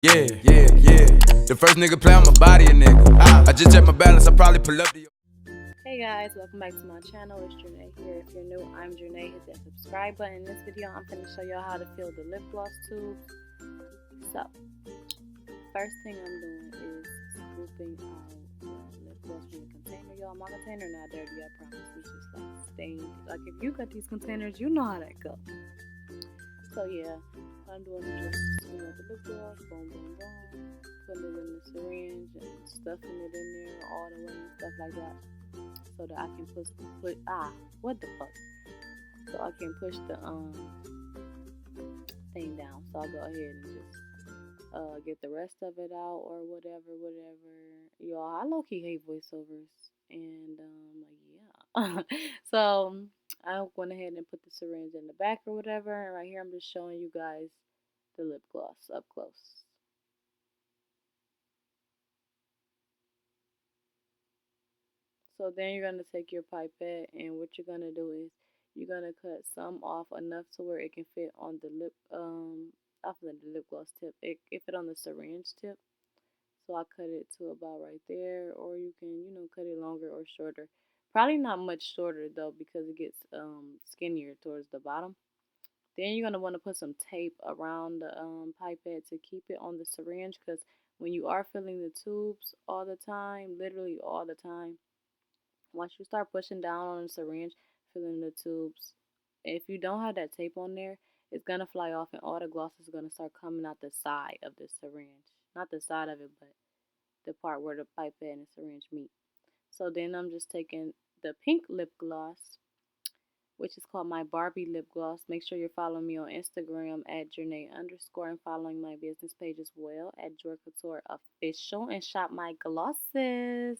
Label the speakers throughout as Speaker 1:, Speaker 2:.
Speaker 1: Yeah. The first nigga play on my body, a nigga. I just check my balance, I probably pull up to you.
Speaker 2: Hey guys, welcome back to my channel. It's Janae here. If you're new, I'm Janae. Hit that subscribe button. In this video, I'm going to show y'all how to fill the lip gloss tubes. So, first thing I'm doing is scooping out the lip gloss from the container. Y'all, my container not dirty, I promise. It's just like stained. Like if you got these containers, you know how that go. So yeah, what I'm doing is just scooping out the lip gloss, boom, boom, boom, putting it in the syringe and stuffing it in there all the way and stuff like that, so that I can push what the fuck? So I can push the thing down. So I'll go ahead and just get the rest of it out or whatever. Y'all, I low key hate voiceovers and yeah. So I went ahead and put the syringe in the back or whatever, and right here I'm just showing you guys the lip gloss up close. So then you're gonna take your pipette, and what you're gonna do is you're gonna cut some off enough to where it can fit on the lip off of the lip gloss tip. It fit on the syringe tip. So I cut it to about right there, or you can, cut it longer or shorter. Probably not much shorter though, because it gets skinnier towards the bottom. Then you're gonna want to put some tape around the pipette to keep it on the syringe, because when you are filling the tubes all the time, literally all the time, once you start pushing down on the syringe, filling the tubes, if you don't have that tape on there, it's gonna fly off and all the gloss is gonna start coming out the side of the syringe. Not the side of it, but the part where the pipette and the syringe meet. So then I'm just taking the pink lip gloss, which is called my Barbie lip gloss. Make sure you're following me on Instagram at Journey underscore and following my business page as well at Joy Couture Official, and shop my glosses.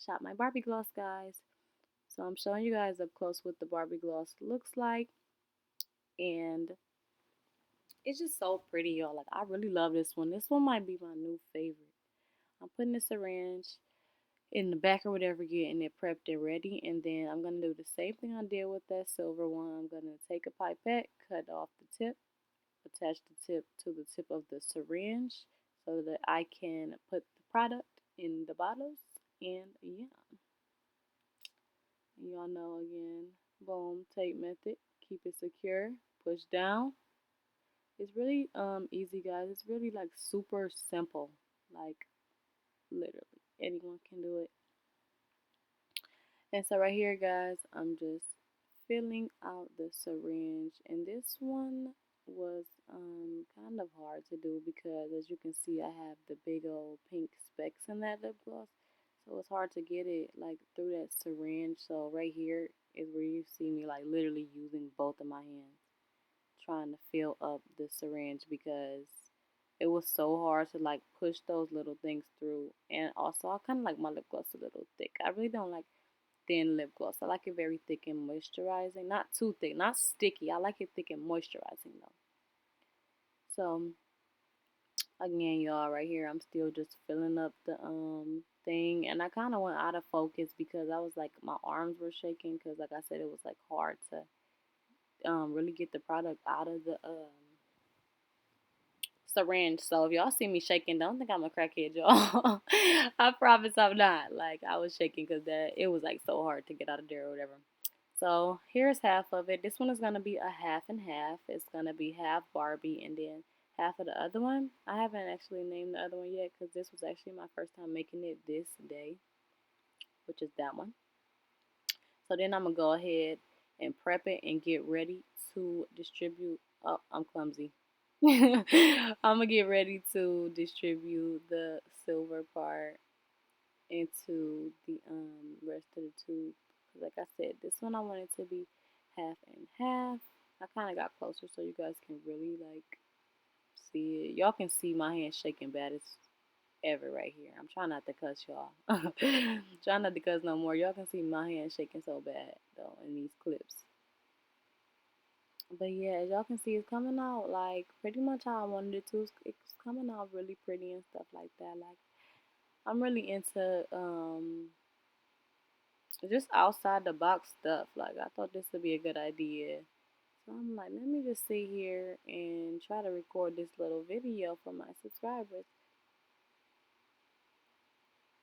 Speaker 2: Shop my Barbie gloss, guys. So I'm showing you guys up close what the Barbie gloss looks like, and it's just so pretty, y'all. Like, I really love this one. This one might be my new favorite. I'm putting the syringe in the back or whatever, getting it prepped and ready, and then I'm gonna do the same thing I did with that silver one. I'm gonna take a pipette, cut off the tip, attach the tip to the tip of the syringe so that I can put the product in the bottles, and yeah, y'all know, again, boom, tape method, keep it secure, push down. It's really easy, guys. It's really like super simple, like literally anyone can do it. And so right here, guys, I'm just filling out the syringe, and this one was kind of hard to do because, as you can see, I have the big old pink specks in that lip gloss, so it's hard to get it like through that syringe. So right here is where you see me like literally using both of my hands trying to fill up the syringe, because it was so hard to like push those little things through. And also, I kind of like my lip gloss a little thick. I really don't like thin lip gloss. I like it very thick and moisturizing. Not too thick, not sticky. I like it thick and moisturizing though. So again, y'all, right here I'm still just filling up the thing, and I kind of went out of focus because I was like, my arms were shaking, because like I said, it was like hard to really get the product out of the syringe. So if y'all see me shaking, don't think I'm a crackhead, y'all. I promise I'm not. Like, I was shaking because that it was like so hard to get out of there or whatever. So here's half of it. This one is gonna be a half and half. It's gonna be half Barbie and then half of the other one. I haven't actually named the other one yet because this was actually my first time making it this day, which is that one. So then I'm gonna go ahead and prep it and get ready to distribute. Oh, I'm clumsy. I'm gonna get ready to distribute the silver part into the rest of the tube. Like I said, this one I want it to be half and half. I kind of got closer so you guys can really like see it. Y'all can see my hand shaking bad as ever right here. I'm trying not to cuss, y'all. Trying not to cuss no more. Y'all can see my hand shaking so bad though in these clips. But yeah, as y'all can see, it's coming out like pretty much how I wanted it to. It's coming out really pretty and stuff like that. Like, I'm really into just outside the box stuff. Like, I thought this would be a good idea So I'm like, let me just sit here and try to record this little video for my subscribers.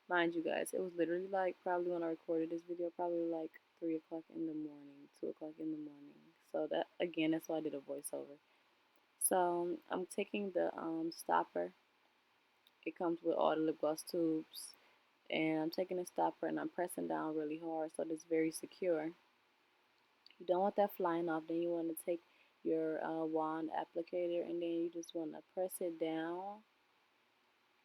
Speaker 2: Mind you guys, it was literally like probably when I recorded this video, probably like 3 o'clock in the morning, 2 o'clock in the morning. So that, again, that's why I did a voiceover. So I'm taking the stopper. It comes with all the lip gloss tubes. And I'm taking the stopper and I'm pressing down really hard so that it's very secure. You don't want that flying off. Then you want to take your wand applicator and then you just want to press it down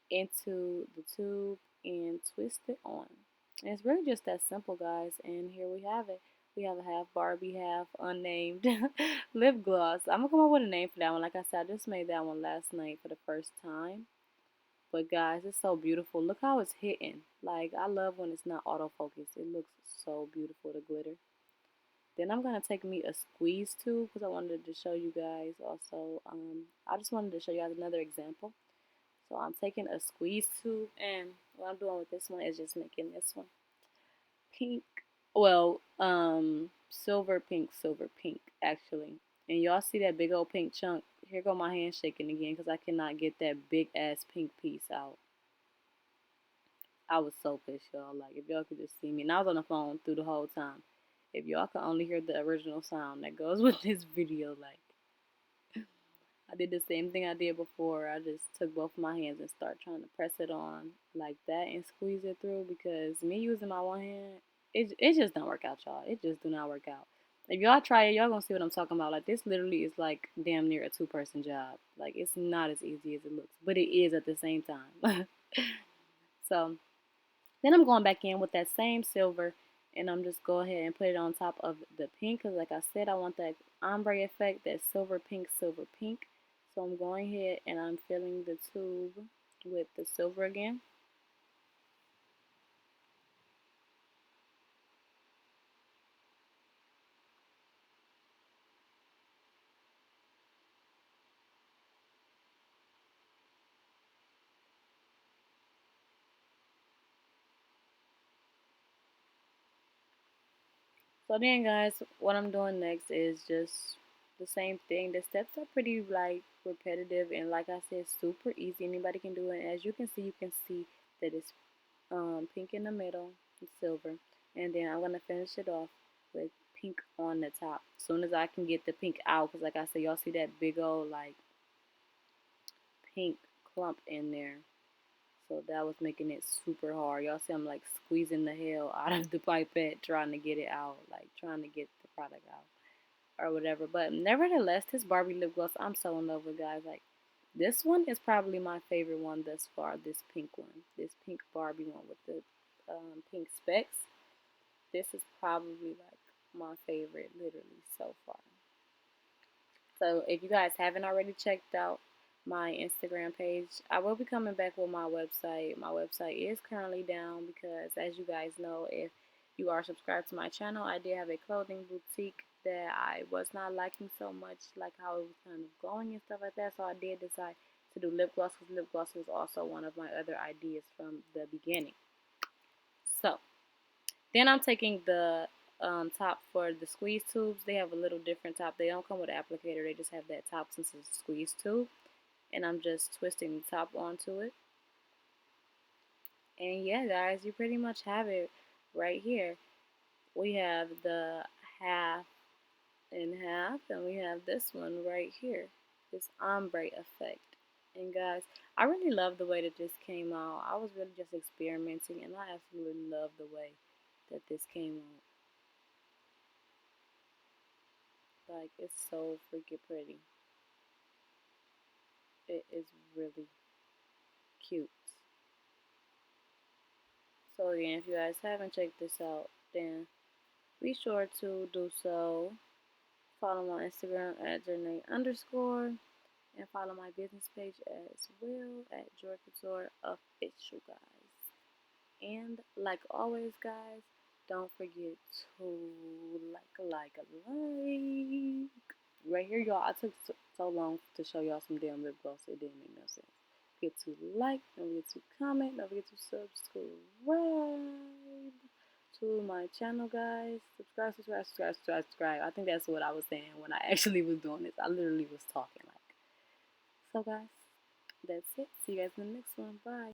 Speaker 2: into the tube and twist it on. And it's really just that simple, guys. And here we have it. We have a half Barbie, half unnamed lip gloss. I'm going to come up with a name for that one. Like I said, I just made that one last night for the first time. But guys, it's so beautiful. Look how it's hitting. Like, I love when it's not autofocus. It looks so beautiful, the glitter. Then I'm going to take me a squeeze tube because I wanted to show you guys also. I just wanted to show you guys another example. So I'm taking a squeeze tube, and what I'm doing with this one is just making this one pink. Well, silver pink, actually. And y'all see that big old pink chunk? Here go my hand shaking again because I cannot get that big ass pink piece out. I was so pissed, y'all. Like, if y'all could just see me. And I was on the phone through the whole time. If y'all could only hear the original sound that goes with this video, like, I did the same thing I did before. I just took both of my hands and start trying to press it on like that and squeeze it through because me using my one hand, it just don't work out, y'all. It just do not work out. If y'all try it, y'all gonna see what I'm talking about. Like, this literally is like damn near a 2-person job. Like, it's not as easy as it looks, but it is at the same time. So then I'm going back in with that same silver and I'm just go ahead and put it on top of the pink because like I said, I want that ombre effect, that silver pink, silver pink. So I'm going ahead and I'm filling the tube with the silver again. So then guys, what I'm doing next is just the same thing. The steps are pretty like repetitive and like I said, super easy. Anybody can do it. And as you can see that it's pink in the middle and silver. And then I'm going to finish it off with pink on the top. As soon as I can get the pink out, because like I said, y'all see that big old like pink clump in there. So that was making it super hard. Y'all see I'm like squeezing the hell out of the pipette trying to get it out, like trying to get the product out or whatever. But nevertheless, this Barbie lip gloss, I'm so in love with, guys. Like, this one is probably my favorite one thus far. This pink one, this pink Barbie one with the pink specks. This is probably like my favorite, literally so far. So if you guys haven't already checked out my Instagram page, I will be coming back with my website. My website is currently down because, as you guys know, if you are subscribed to my channel, I did have a clothing boutique that I was not liking so much, like how it was kind of going and stuff like that. So I did decide to do lip gloss because lip gloss was also one of my other ideas from the beginning. So then I'm taking the top for the squeeze tubes. They have a little different top. They don't come with an applicator. They just have that top since it's a squeeze tube. And I'm just twisting the top onto it. And yeah, guys, you pretty much have it right here. We have the half and half, and we have this one right here, this ombre effect. And guys, I really love the way that this came out. I was really just experimenting, and I absolutely love the way that this came out. Like, it's so freaking pretty. It is really cute. So again, if you guys haven't checked this out, then be sure to do so. Follow my Instagram at Janae underscore and follow my business page as well at Joy Couture Official, guys. And like always, guys, don't forget to like. Right here, y'all. I took so long to show y'all some damn lip gloss. It didn't make no sense. Don't forget to like, don't forget to comment, don't forget to subscribe. to my channel, guys. Subscribe, subscribe, subscribe, subscribe, subscribe. I think that's what I was saying when I actually was doing this. I literally was talking like. So, guys, that's it. See you guys in the next one. Bye.